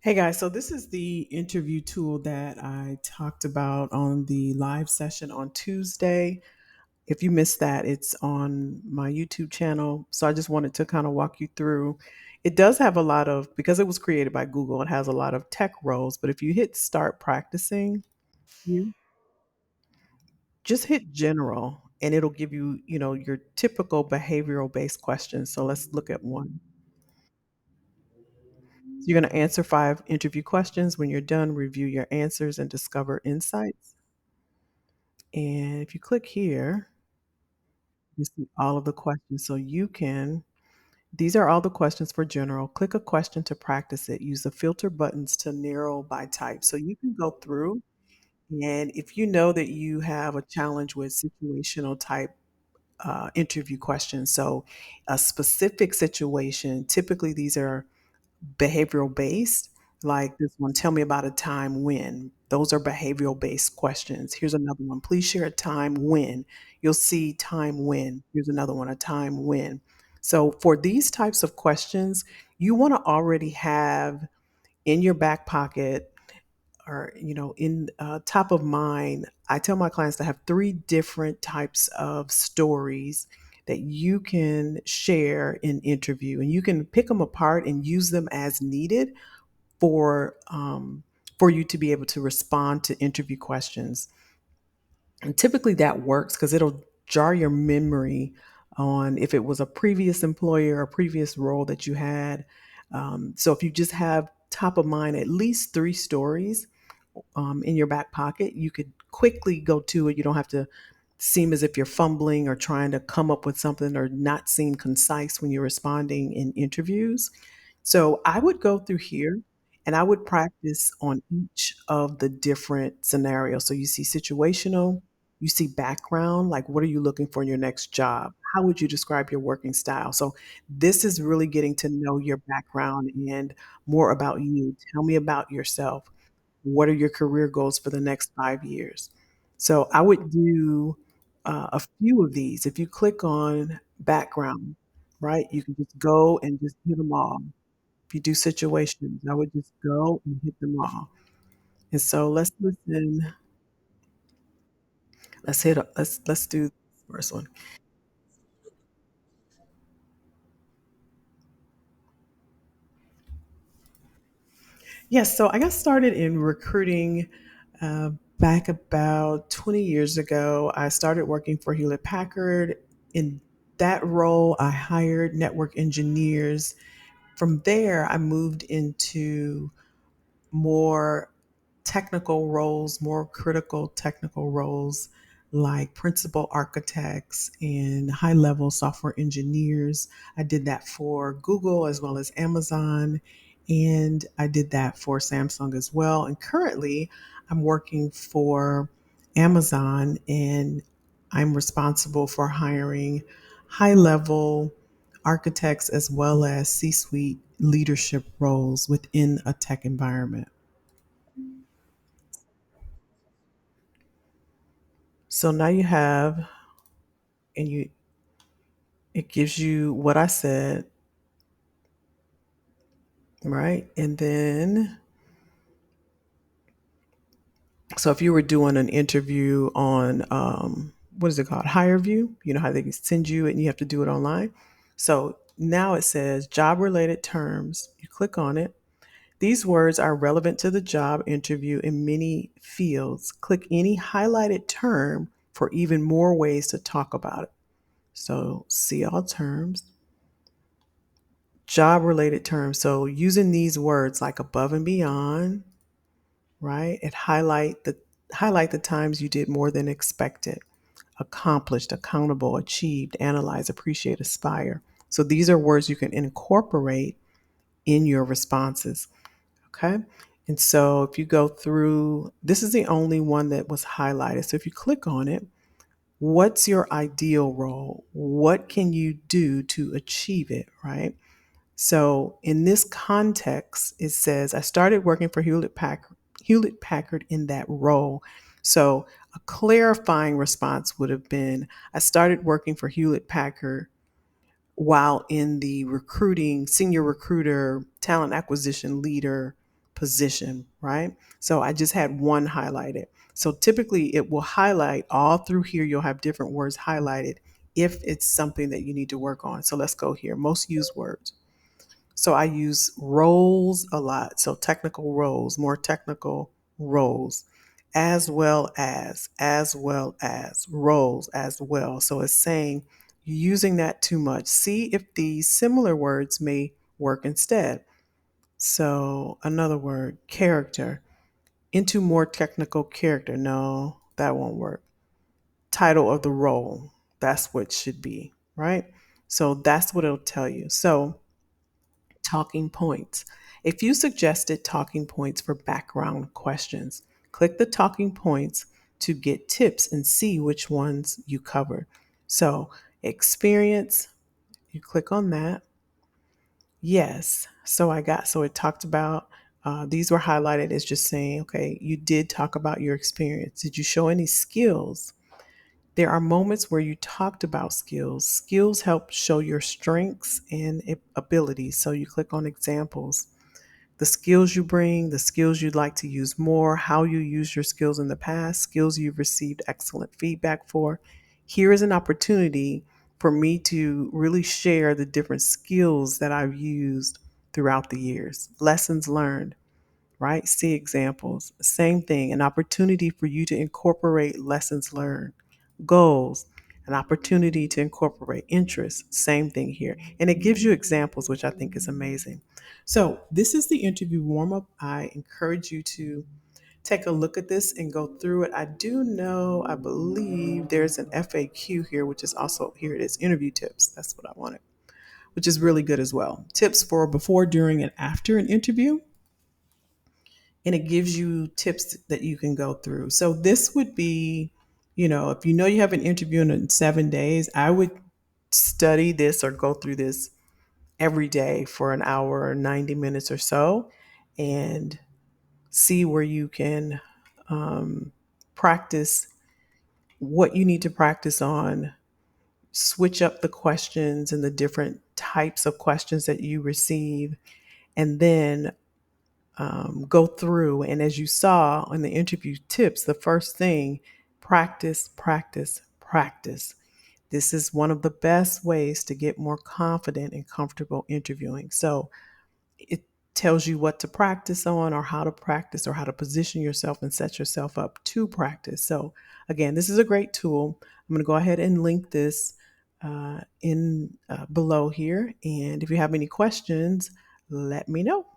Hey guys, so this is the interview tool that I talked about on the live session on Tuesday. If you missed that, it's on my YouTube channel. So I just wanted to kind of walk you through. It does have a lot of, because it was created by Google, it has a lot of tech roles. But if you hit start practicing, you just hit general and it'll give you, your typical behavioral based questions. So let's look at one. So you're going to answer 5 interview questions. When you're done, review your answers and discover insights. And if you click here, you see all of the questions. So these are all the questions for general. Click a question to practice it. Use the filter buttons to narrow by type. So you can go through, and if you know that you have a challenge with situational type interview questions, so a specific situation, typically these are behavioral based, like this one, tell me about a time when. Those are behavioral based questions. Here's another one. Please share a time when. You'll see time when. Here's another one, a time when. So for these types of questions, you want to already have in your back pocket or in top of mind. I tell my clients to have 3 different types of stories that you can share in interview, and you can pick them apart and use them as needed for um, for you to be able to respond to interview questions. And typically that works because it'll jar your memory on if it was a previous employer or previous role that you had. So if you just have top of mind at least 3 stories in your back pocket, you could quickly go to it. You don't have to seem as if you're fumbling or trying to come up with something or not seem concise when you're responding in interviews. So I would go through here and I would practice on each of the different scenarios. So you see situational, you see background, like what are you looking for in your next job? How would you describe your working style? So this is really getting to know your background and more about you. Tell me about yourself. What are your career goals for the next 5 years? So I would do a few of these. If you click on background, right, you can just go and just hit them all. If you do situations, I would just go and hit them all. And so let's listen. Let's do the first one. Yes, so I got started in recruiting uh, back about 20 years ago. I started working for Hewlett Packard. In that role, I hired network engineers. From there, I moved into more technical roles, more critical technical roles like principal architects and high level software engineers. I did that for Google as well as Amazon, and I did that for Samsung as well. And currently, I'm working for Amazon and I'm responsible for hiring high level architects as well as C suite leadership roles within a tech environment. So now you have, and it gives you what I said, right? And then, so if you were doing an interview on, what is it called? Hire View, you know how they send you and you have to do it online. So now it says job related terms. You click on it. These words are relevant to the job interview in many fields. Click any highlighted term for even more ways to talk about it. So see all terms, job related terms. So using these words like above and beyond, right? It highlight the times you did more than expected, accomplished, accountable, achieved, analyze, appreciate, aspire. So these are words you can incorporate in your responses. Okay. And so if you go through, this is the only one that was highlighted. So if you click on it, what's your ideal role? What can you do to achieve it? Right. So in this context, it says, I started working for Hewlett Packard in that role. So a clarifying response would have been, I started working for Hewlett Packard while in the recruiting, senior recruiter, talent acquisition leader position, right? So I just had one highlighted. So typically it will highlight all through here. You'll have different words highlighted if it's something that you need to work on. So let's go here. Most used words. So I use roles a lot. So technical roles, more technical roles, as well as roles as well. So it's saying you're using that too much. See if these similar words may work instead. So another word, character, into more technical character. No, that won't work. Title of the role. That's what should be, right? So that's what it'll tell you. So talking points. If you suggested talking points for background questions, click the talking points to get tips and see which ones you covered. So, experience, you click on that. Yes. So it talked about, these were highlighted as just saying, okay, you did talk about your experience. Did you show any skills? There are moments where you talked about skills. Skills help show your strengths and abilities. So you click on examples. The skills you bring, the skills you'd like to use more, how you use your skills in the past, skills you've received excellent feedback for. Here is an opportunity for me to really share the different skills that I've used throughout the years. Lessons learned, right? See examples. Same thing, an opportunity for you to incorporate lessons learned. Goals, an opportunity to incorporate interests. Same thing here. And it gives you examples, which I think is amazing. So, this is the interview warm up. I encourage you to take a look at this and go through it. I do know, I believe there's an FAQ here, which is also, here it is, interview tips. That's what I wanted, which is really good as well. Tips for before, during, and after an interview, and it gives you tips that you can go through. So this would be, if you know you have an interview in 7 days, I would study this or go through this every day for an hour or 90 minutes or so and see where you can practice what you need to practice on, switch up the questions and the different types of questions that you receive, and then go through. And as you saw in the interview tips, the first thing, practice, practice, practice. This is one of the best ways to get more confident and comfortable interviewing. So it tells you what to practice on, or how to practice, or how to position yourself and set yourself up to practice. So, again, this is a great tool. I'm going to go ahead and link this in below here. And if you have any questions, let me know.